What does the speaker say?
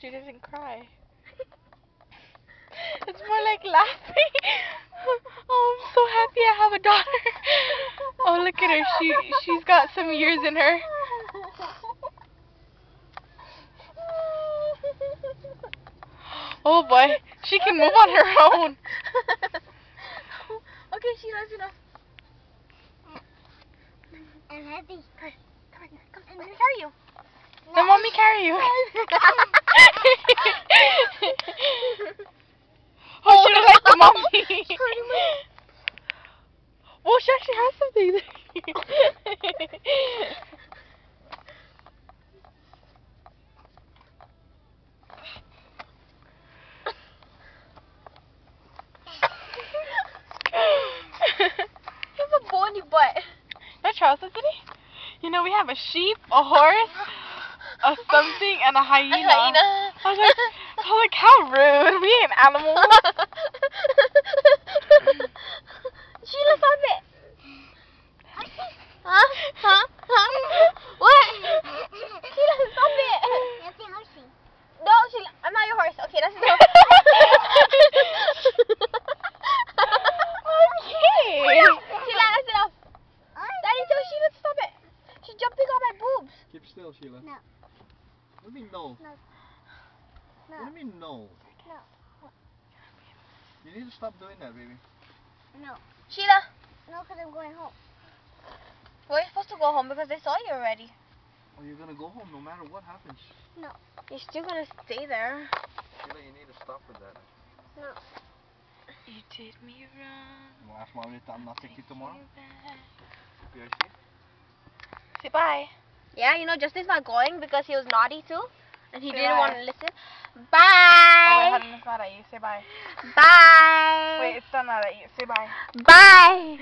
she doesn't cry. It's more like laughing. Oh, I'm so happy I have a daughter. Oh, look at her. She's got some years in her. Oh boy, she can move on her own. Okay, Sheila, that's enough. I'm heavy. Come, let me carry you. Let mommy carry you. Oh, she don't like the mommy. Oh, she actually has something. You have a bony butt. No, Charles, isn't he? You know, we have a sheep, a horse, a something, and a hyena. I was like, how rude. We ain't animals. Sheila, stop it. Huh? What? Sheila, stop it. That's a horsey. No, Sheila, I'm not your horse. Okay, that's enough. Okay. Sheila, that's enough. Daddy, tell Sheila to stop it. She's jumping on my boobs. Keep still, Sheila. No. What do you mean no? No. What do you mean no? No. You need to stop doing that, baby. No. Sheila. No, because I'm going home. Well, you're supposed to go home because they saw you already. Or you're gonna go home no matter what happens. No. You're still gonna stay there. Sheila, you need to stop with that. No. You did me wrong. You wanna ask mommy to not take you tomorrow? Say PRC? bye. Yeah, you know, Justin's not going because he was naughty too. And he Say didn't bye. want to listen. Oh, wait, Bye. hold on, it's not at you. Say bye. Bye. Wait, it's still not at you. Say bye. Bye.